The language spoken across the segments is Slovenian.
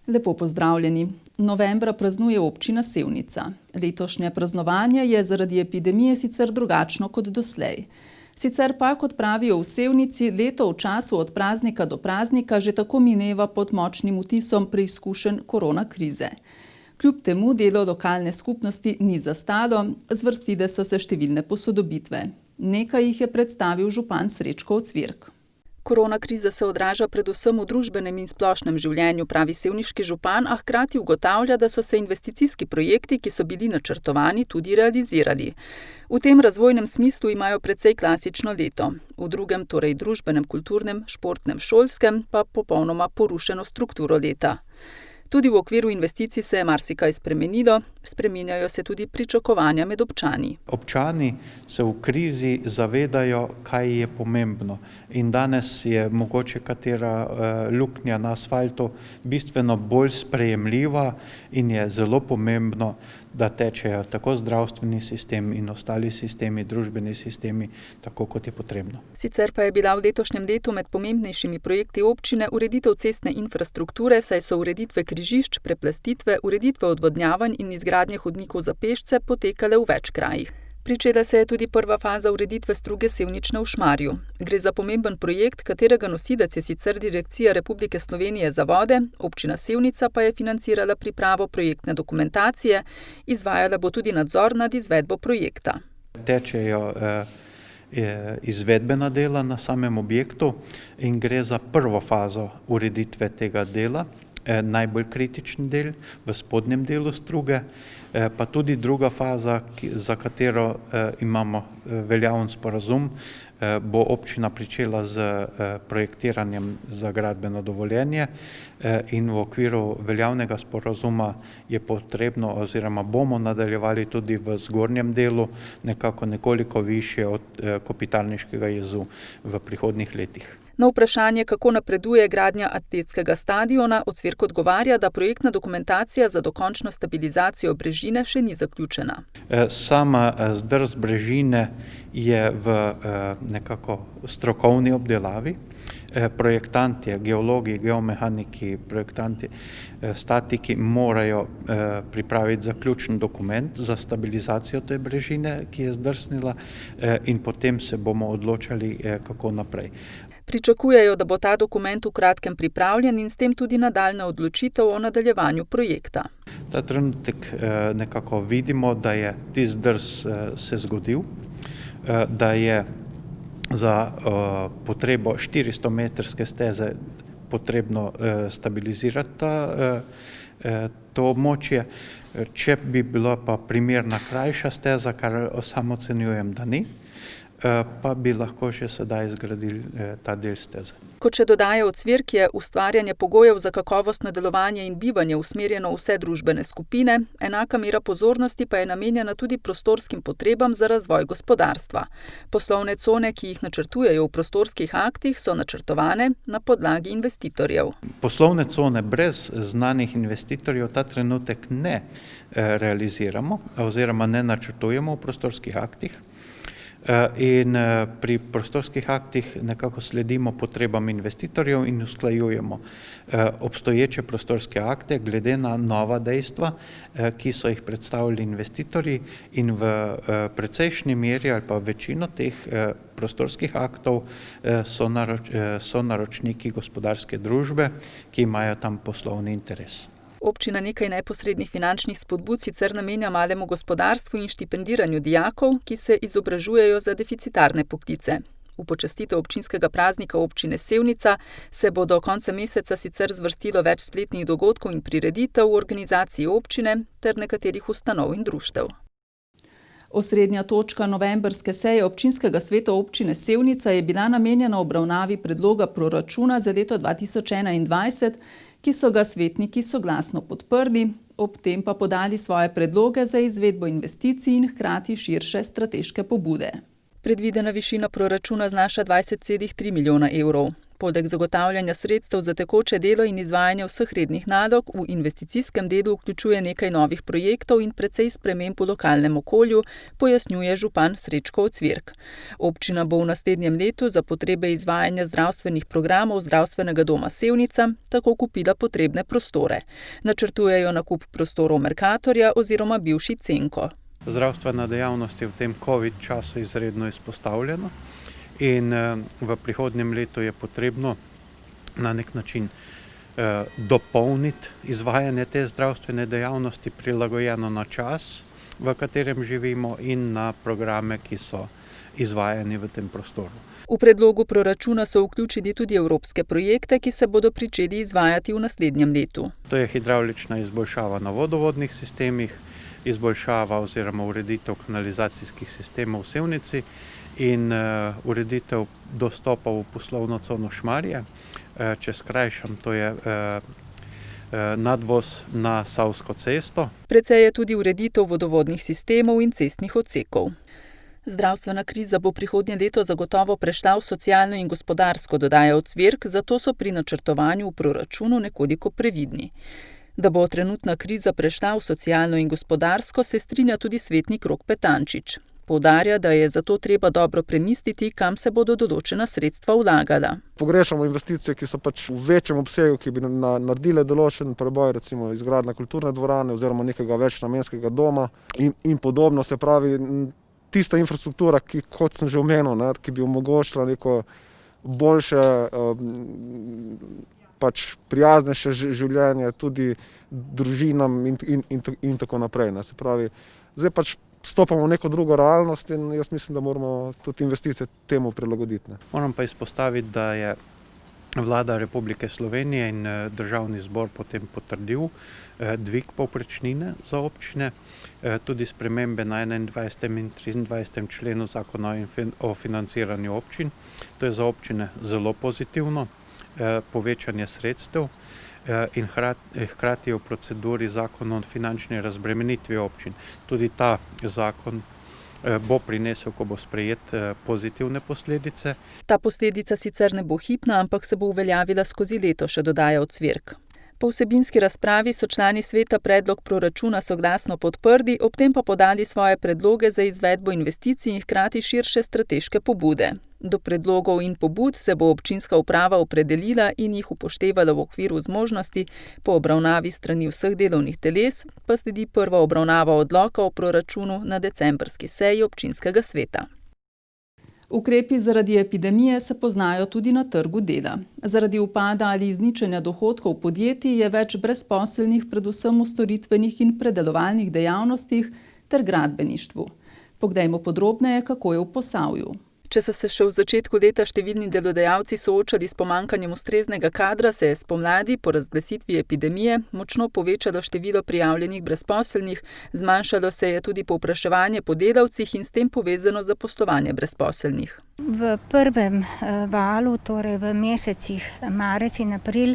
Lepo pozdravljeni. Novembra praznuje občina Sevnica. Letošnje praznovanje je zaradi epidemije sicer drugačno kot doslej. Sicer pa, kot pravijo v Sevnici, leto v času od praznika do praznika že tako mineva pod močnim vtisom preizkušenj koronakrize. Kljub temu delo lokalne skupnosti ni zastalo, zvrstile so se številne posodobitve. Nekaj jih je predstavil župan Srečko Ocvirk. Koronakriza se odraža predvsem v družbenem in splošnem življenju, pravi sevniški župan, a hkrati ugotavlja, da so se investicijski projekti, ki so bili načrtovani, tudi realizirali. V tem razvojnem smislu imajo precej klasično leto. V drugem, torej družbenem, kulturnem, športnem, šolskem, pa popolnoma porušeno strukturo leta. Tudi v okviru investicij se je marsikaj spremenilo, spreminjajo se tudi pričakovanja med občani. Občani se v krizi zavedajo, kaj je pomembno. In danes je mogoče katera luknja na asfaltu bistveno bolj sprejemljiva in je zelo pomembno, da tečejo tako zdravstveni sistem in ostali sistemi, družbeni sistemi, tako kot je potrebno. Sicer pa je bila v letošnjem letu med pomembnejšimi projekti občine ureditev cestne infrastrukture, saj so ureditve križišč, preplastitve, ureditve odvodnjavanj in izgradnje hodnikov za pešce potekale v več krajih. Pričela se je tudi prva faza ureditve struge Sevnične v Šmarju. Gre za pomemben projekt, katerega nosilec je sicer Direkcija Republike Slovenije za vode, občina Sevnica pa je financirala pripravo projektne dokumentacije, izvajala bo tudi nadzor nad izvedbo projekta. Tečejo izvedbena dela na samem objektu in gre za prvo fazo ureditve tega dela. Najbolj kritični del v spodnjem delu struge, pa tudi druga faza, za katero imamo veljaven sporazum, bo občina pričela z projektiranjem za gradbeno dovoljenje in v okviru veljavnega sporazuma je potrebno oziroma bomo nadaljevali tudi v zgornjem delu, nekako nekoliko višje od Kopitarniškega jezu v prihodnjih letih. Na vprašanje, kako napreduje gradnja atletskega stadiona, Ocvirk odgovarja, da projektna dokumentacija za dokončno stabilizacijo brežine še ni zaključena. Sama zdrs brežine je v nekako strokovni obdelavi. Projektanti, geologi, geomehaniki, projektanti, statiki morajo pripraviti zaključen dokument za stabilizacijo te brežine, ki je zdrsnila, in potem se bomo odločali, kako naprej. Pričakujejo, da bo ta dokument v kratkem pripravljen in s tem tudi nadaljnja odločitev o nadaljevanju projekta. Ta trenutek nekako vidimo, da je tisti zdrs se zgodil, da je za potrebo 400-metrske steze potrebno stabilizirati to območje. Če bi bila pa primerna krajša steza, kar sam ocenjujem, da ni, pa bi lahko že sedaj zgradili ta del steze. Kot še dodaja Ocvirk, je ustvarjanje pogojev za kakovostno delovanje in bivanje usmerjeno v vse družbene skupine, enaka mera pozornosti pa je namenjena tudi prostorskim potrebam za razvoj gospodarstva. Poslovne cone, ki jih načrtujejo v prostorskih aktih, so načrtovane na podlagi investitorjev. Poslovne cone brez znanih investitorjev ta trenutek ne realiziramo oziroma ne načrtujemo v prostorskih aktih. In pri prostorskih aktih nekako sledimo potrebam investitorjev in usklajujemo obstoječe prostorske akte glede na nova dejstva, ki so jih predstavili investitorji, in v precejšnji meri ali pa večino teh prostorskih aktov so naročniki gospodarske družbe, ki imajo tam poslovni interes. Občina nekaj neposrednih finančnih spodbud sicer namenja malemu gospodarstvu in štipendiranju dijakov, ki se izobražujejo za deficitarne poklice. V počastitev občinskega praznika občine Sevnica se bo do konca meseca sicer zvrstilo več spletnih dogodkov in prireditev v organizaciji občine ter nekaterih ustanov in društev. Osrednja točka novembrske seje občinskega sveta občine Sevnica je bila namenjena obravnavi predloga proračuna za leto 2021, ki so ga svetniki soglasno podprli, ob tem pa podali svoje predloge za izvedbo investicij in hkrati širše strateške pobude. Predvidena višina proračuna znaša 20,3 milijona evrov. Poleg zagotavljanja sredstev za tekoče delo in izvajanje vseh rednih nalog v investicijskem delu vključuje nekaj novih projektov in precej sprememb v lokalnem okolju, pojasnjuje župan Srečko Ocvirk. Občina bo v naslednjem letu za potrebe izvajanja zdravstvenih programov Zdravstvenega doma Sevnica tako kupila potrebne prostore. Načrtujejo nakup prostorov Mercatorja oziroma bivši Cenko. Zdravstvena dejavnost je v tem COVID času izredno izpostavljena. In v prihodnjem letu je potrebno na nek način dopolniti izvajanje te zdravstvene dejavnosti prilagojeno na čas, v katerem živimo in na programe, ki so izvajani v tem prostoru. V predlogu proračuna so vključili tudi evropske projekte, ki se bodo pričeli izvajati v naslednjem letu. To je hidravlična izboljšava na vodovodnih sistemih, izboljšava oziroma ureditev kanalizacijskih sistemov v Sevnici in ureditev dostopa v poslovno cono Šmarje. Če skrajšam, to je nadvoz na Savsko cesto. Precej je tudi ureditev vodovodnih sistemov in cestnih odsekov. Zdravstvena kriza bo prihodnje leto zagotovo prešla v socialno in gospodarsko, dodaja Ocvirk, zato so pri načrtovanju v proračunu nekoliko previdni. Da bo trenutna kriza prešla v socialno in gospodarsko, se strinja tudi svetnik Rok Petančič. Poudarja, da je zato treba dobro premisliti, kam se bodo določena sredstva vlagala. Pogrešamo investicije, ki so v večjem obsegu, ki bi naredile določen preboj, recimo izgradnja kulturne dvorane oziroma nekega večnamenskega doma in podobno. Se pravi, tista infrastruktura, ki, kot sem že omenil, ki bi omogočila neko boljše, prijaznejše življenje tudi družinam in tako naprej. Se pravi, zdaj stopamo v neko drugo realnost in jaz mislim, da moramo tudi investicije temu prilagoditi. Moram pa izpostaviti, da je Vlada Republike Slovenije in Državni zbor potem potrdil dvig povprečnine za občine, tudi spremembe na 21. in 23. členu Zakona o financiranju občin. To je za občine zelo pozitivno, povečanje sredstev in hkrati v proceduri zakon o finančni razbremenitvi občin. Tudi ta zakon bo prinesel, ko bo sprejet, pozitivne posledice. Ta posledica sicer ne bo hipna, ampak se bo uveljavila skozi leto, še dodaja Ocvirk. Po vsebinski razpravi so člani sveta predlog proračuna soglasno podprli, ob tem pa podali svoje predloge za izvedbo investicij in hkrati širše strateške pobude. Do predlogov in pobud se bo občinska uprava opredelila in jih upoštevala v okviru zmožnosti. Po obravnavi strani vseh delovnih teles pa sledi prva obravnava odloka o proračunu na decembrski seji občinskega sveta. Ukrepi zaradi epidemije se poznajo tudi na trgu dela. Zaradi upada ali izničenja dohodkov podjetij je več brezposelnih predvsem v storitvenih in predelovalnih dejavnostih ter gradbeništvu. Poglejmo podrobneje, kako je v Posavju. Če so se še v začetku leta številni delodajalci soočali s pomanjkanjem ustreznega kadra, se je spomladi po razglasitvi epidemije močno povečalo število prijavljenih brezposelnih, zmanjšalo se je tudi povpraševanje po delavcih in s tem povezano zaposlovanje brezposelnih. V prvem valu, torej v mesecih marec in april,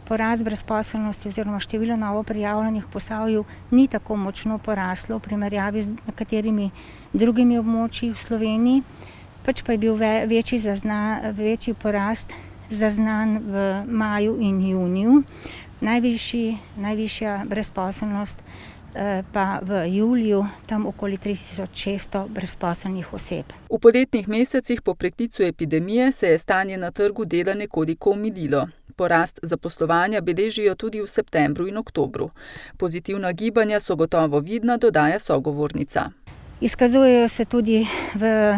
porast brezposelnosti oziroma število novo prijavljenih v Posavju ni tako močno poraslo v primerjavi z nekaterimi drugimi območji v Sloveniji. Pač pa je bil večji porast zaznan v maju in juniju, najvišja brezposelnost pa v juliju, tam okoli 3600 brezposelnih oseb. V poletnih mesecih po preklicu epidemije se je stanje na trgu dela nekoliko omililo. Porast zaposlovanja beležijo tudi v septembru in oktobru. Pozitivna gibanja so gotovo vidna, dodaja sogovornica. Izkazujejo se tudi v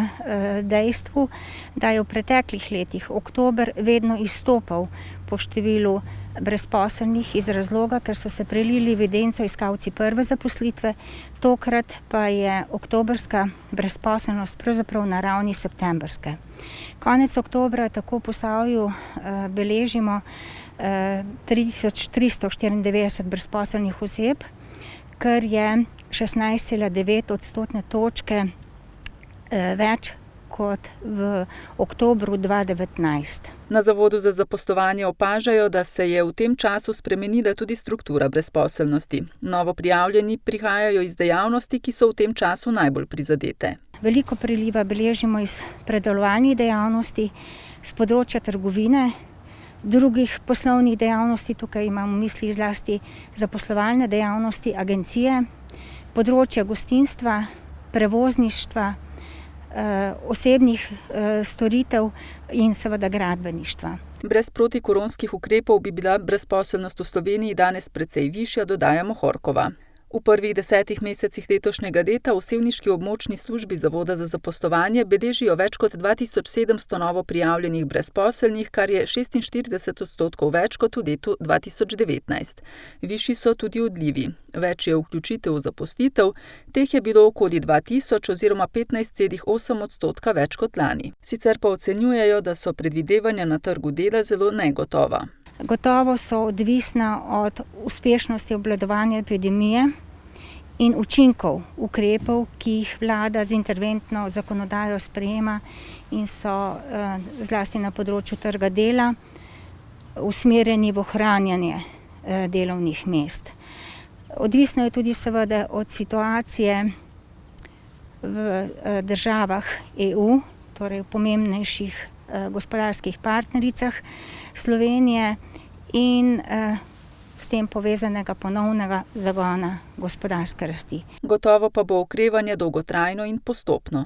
dejstvu, da je v preteklih letih oktober vedno izstopal po številu brezposelnih iz razloga, ker so se prelili v evidenco iskalci prve zaposlitve, tokrat pa je oktobrska brezposelnost pravzaprav na ravni septembrske. Konec oktobra tako v Posavju beležimo 3394 brezposelnih oseb, kar je 16,9 odstotne točke več kot v oktobru 2019. Na Zavodu za zaposlovanje opažajo, da se je v tem času spremenila tudi struktura brezposelnosti. Novo prijavljeni prihajajo iz dejavnosti, ki so v tem času najbolj prizadete. Veliko priliva beležimo iz predelovalnih dejavnosti, z področja trgovine, drugih poslovnih dejavnosti, tukaj imamo v mislih zlasti zaposlovalne dejavnosti, agencije, področja gostinstva, prevozništva, osebnih storitev in seveda gradbeništva. Brez protikoronskih ukrepov bi bila brezposelnost v Sloveniji danes precej višja, dodaja Mohorkova. V prvih 10 mesecih letošnjega leta v sevniški območni službi Zavoda za zaposlovanje beležijo več kot 2700 novo prijavljenih brezposelnih, kar je 46% več kot v letu 2019. Višji so tudi odlivi. Več je vključitev v zaposlitev, teh je bilo okoli 2000 oziroma 15,8% več kot lani. Sicer pa ocenjujejo, da so predvidevanja na trgu dela zelo negotova. Gotovo so odvisna od uspešnosti obvladovanja epidemije in učinkov ukrepov, ki jih vlada z interventno zakonodajo sprejema in so zlasti na področju trga dela usmerjeni v ohranjanje delovnih mest. Odvisno je tudi seveda od situacije v državah EU, torej v pomembnejših gospodarskih partnericah Slovenije in s tem povezanega ponovnega zagona gospodarske rasti. Gotovo pa bo okrevanje dolgotrajno in postopno.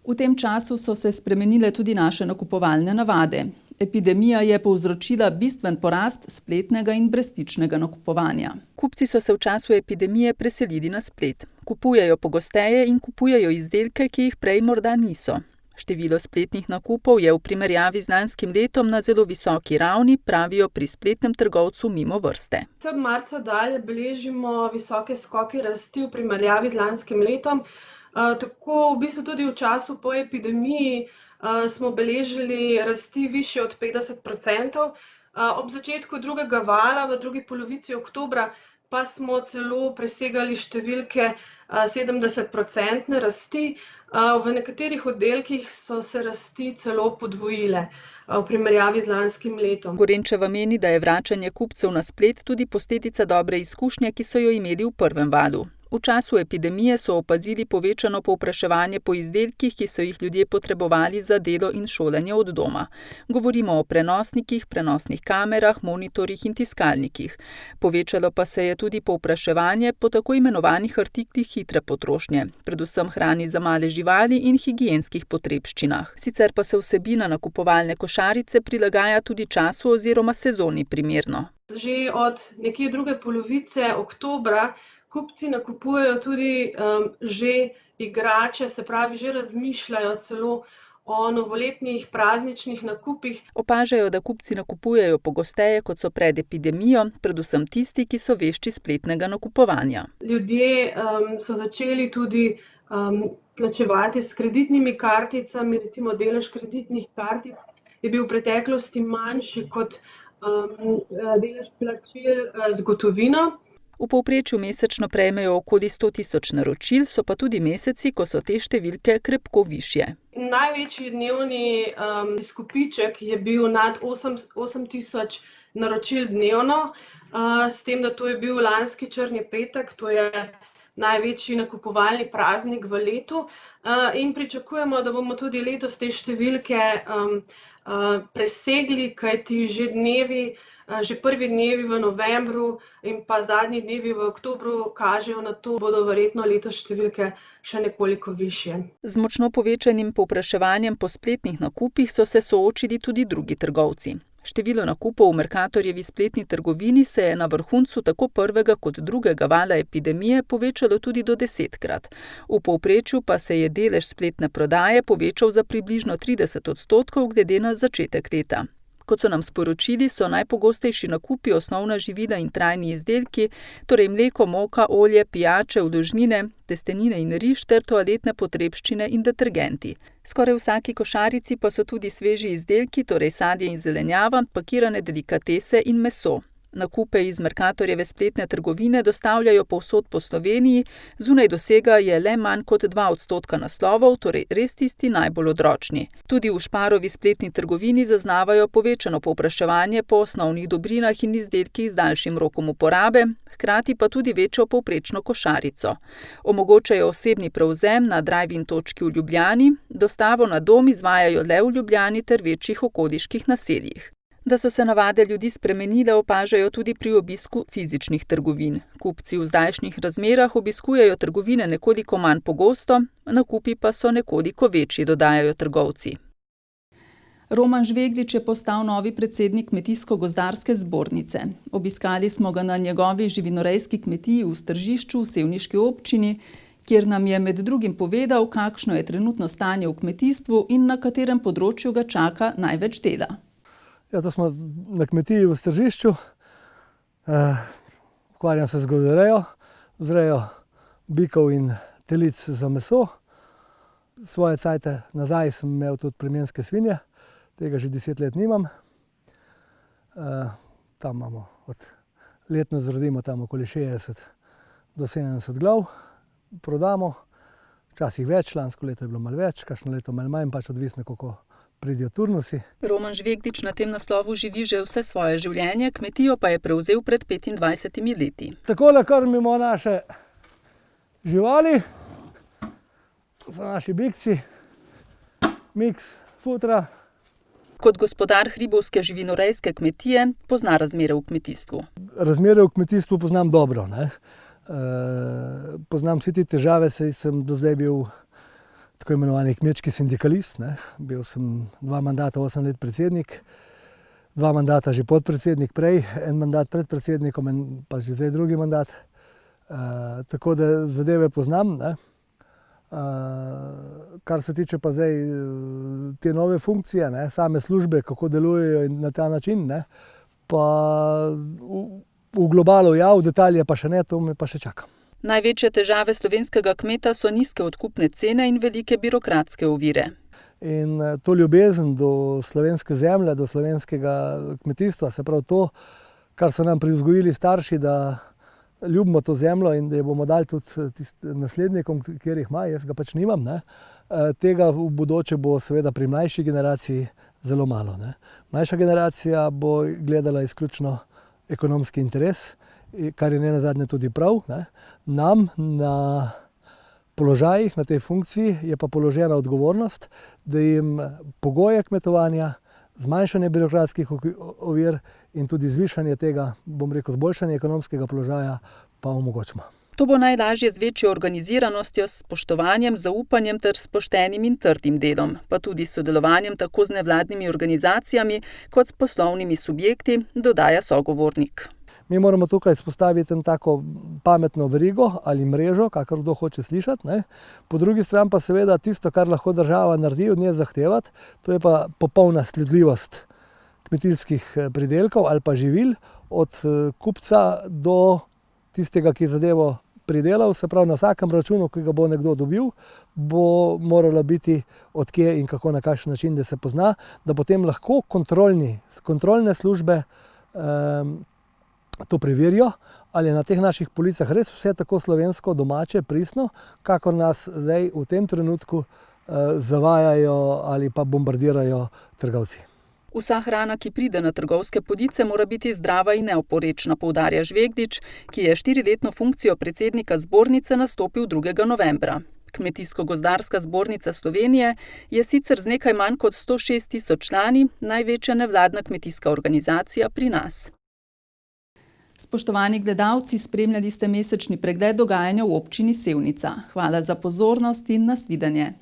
V tem času so se spremenile tudi naše nakupovalne navade. Epidemija je povzročila bistven porast spletnega in brezstičnega nakupovanja. Kupci so se v času epidemije preselili na splet. Kupujejo pogosteje in kupujejo izdelke, ki jih prej morda niso. Število spletnih nakupov je v primerjavi z lanskim letom na zelo visoki ravni, pravijo pri spletnem trgovcu Mimo vrste. Od marca dalje beležimo visoke skoke rasti v primerjavi z lanskim letom. Tako v bistvu tudi v času po epidemiji smo beležili rasti višje od 50%. Ob začetku drugega vala v drugi polovici oktobra pa smo celo presegali številke 70% rasti. V nekaterih oddelkih so se rasti celo podvojile v primerjavi z lanskim letom. Gorenčeva meni, da je vračanje kupcev na splet tudi posledica dobre izkušnje, ki so jo imeli v prvem valu. V času epidemije so opazili povečano povpraševanje po izdelkih, ki so jih ljudje potrebovali za delo in šolanje od doma. Govorimo o prenosnikih, prenosnih kamerah, monitorjih in tiskalnikih. Povečalo pa se je tudi povpraševanje po tako imenovanih artiklih hitre potrošnje, predvsem hrani za male živali in higienskih potrebščinah. Sicer pa se vsebina nakupovalne košarice prilagaja tudi času oziroma sezoni primerno. Že od nekje druge polovice oktobra kupci nakupujejo tudi že igrače, se pravi, že razmišljajo celo o novoletnih prazničnih nakupih. Opažajo, da kupci nakupujejo pogosteje, kot so pred epidemijo, predvsem tisti, ki so vešči spletnega nakupovanja. Ljudje so začeli tudi plačevati s kreditnimi karticami, recimo delež kreditnih kartic je bil v preteklosti manjši kot delež plačil z gotovino. V povprečju mesečno prejmejo okoli 100 000 naročil, so pa tudi meseci, ko so te številke krepko višje. Največji dnevni izkupiček je bil nad 8000 naročil dnevno, s tem, da to je bil lanski črni petek, to je največji nakupovalni praznik v letu in pričakujemo, da bomo tudi letos te številke presegli, kajti že prvi dnevi v novembru in pa zadnji dnevi v oktobru kažejo na to, bodo verjetno letos številke še nekoliko višje. Z močno povečanim povpraševanjem po spletnih nakupih so se soočili tudi drugi trgovci. Število nakupov v Mercatorjevi spletni trgovini se je na vrhuncu tako prvega kot drugega vala epidemije povečalo tudi do 10-krat. V povprečju pa se je delež spletne prodaje povečal za približno 30% glede na začetek leta. Kot so nam sporočili, so najpogostejši nakupi osnovna živila in trajni izdelki, torej mleko, moka, olje, pijače, vložnine, testenine in riž ter toaletne potrebščine in detergenti. Skoraj v vsaki košarici pa so tudi sveži izdelki, torej sadje in zelenjava, pakirane delikatese in meso. Nakupe iz Mercatorjeve spletne trgovine dostavljajo povsod po Sloveniji, zunaj dosega je le manj kot 2% naslovov, torej res tisti najbolj odročni. Tudi v Šparovi spletni trgovini zaznavajo povečano povpraševanje po osnovnih dobrinah in izdelkih z daljšim rokom uporabe, hkrati pa tudi večjo povprečno košarico. Omogočajo osebni prevzem na drive-in točki v Ljubljani, dostavo na dom izvajajo le v Ljubljani ter večjih okoliških naseljih. Da so se navade ljudi spremenile, opažajo tudi pri obisku fizičnih trgovin. Kupci v zdajšnjih razmerah obiskujejo trgovine nekoliko manj pogosto, nakupi pa so nekoliko večji, dodajajo trgovci. Roman Žveglič je postal novi predsednik Kmetijsko-gozdarske zbornice. Obiskali smo ga na njegovi živinorejski kmetiji v Stržišču v sevniški občini, kjer nam je med drugim povedal, kakšno je trenutno stanje v kmetijstvu in na katerem področju ga čaka največ dela. Ja, to smo na kmetiji v Stržišču. Ukvarjam se z govedorejo, vzrejo bikov in telic za meso. Svoje cajte nazaj sem imel tudi plemenske svinje, tega že 10 let nimam. Tam imamo, letno zrodimo tam okoli 60 do 70 glav, prodamo, včasih več, lansko leto je bilo malo več, kakšno leto malo manj, pač odvisno kako pridijo turnusi. Roman Žveglič na tem naslovu živi že vse svoje življenje, kmetijo pa je prevzel pred 25 leti. Takole krmimo naše živali, to so naši bikci, miks, futra. Kot gospodar hribovske živinorejske kmetije pozna razmere v kmetijstvu. Razmere v kmetijstvu poznam dobro, ne. Poznam vse te težave, saj sem do zdaj bil tako imenovani kmečki sindikalist, ne. Bil sem 2 mandata, 8 let predsednik, 2 mandata že podpredsednik prej, 1 mandat pred predsednikom, pa že zdaj drugi mandat. Tako da zadeve poznam, ne. Kar se tiče pa zdaj te nove funkcije, ne, same službe, kako delujejo in na ta način, ne, pa v globalu ja, v detalje pa še ne, to me pa še čaka. Največje težave slovenskega kmeta so nizke odkupne cene in velike birokratske ovire. In to ljubezen do slovenske zemlje, do slovenskega kmetijstva, se pravi to, kar so nam privzgojili starši, da ljubimo to zemljo in da jo bomo dali tudi naslednikom, kjer jih ima, jaz ga pač nimam, ne. Tega v bodoče bo seveda pri mlajši generaciji zelo malo, ne. Mlajša generacija bo gledala izključno ekonomski interes, kar je nenazadnje tudi prav, ne. Nam na položajih, na tej funkciji je pa položena odgovornost, da jim pogoje kmetovanja, zmanjšanje birokratskih ovir in tudi zvišanje tega, bom rekel, zboljšanje ekonomskega položaja pa omogočimo. To bo najlažje z večjo organiziranostjo, s spoštovanjem, zaupanjem ter s poštenim in trdim delom, pa tudi sodelovanjem tako z nevladnimi organizacijami kot s poslovnimi subjekti, dodaja sogovornik. Mi moramo tukaj vzpostaviti tako pametno verigo ali mrežo, kakor kdo hoče slišati, ne. Po drugi strani pa seveda tisto, kar lahko država naredi, od nje zahtevati, to je pa popolna sledljivost kmetijskih pridelkov ali pa živil, od kupca do tistega, ki je zadevo pridelal, se pravi na vsakem računu, ki ga bo nekdo dobil, bo moralo biti od kje in kako, na kakšen način, da se pozna, da potem lahko kontrolne službe to preverijo, ali je na teh naših policah res vse tako slovensko, domače, pristno, kakor nas zdaj v tem trenutku zavajajo ali pa bombardirajo trgovci. Vsa hrana, ki pride na trgovske police, mora biti zdrava in neoporečna, poudarja Žveglič, ki je 4-letno funkcijo predsednika zbornice nastopil 2. novembra. Kmetijsko-gozdarska zbornica Slovenije je sicer z nekaj manj kot 106 000 člani največja nevladna kmetijska organizacija pri nas. Spoštovani gledalci, spremljali ste mesečni pregled dogajanja v občini Sevnica. Hvala za pozornost in nasvidenje.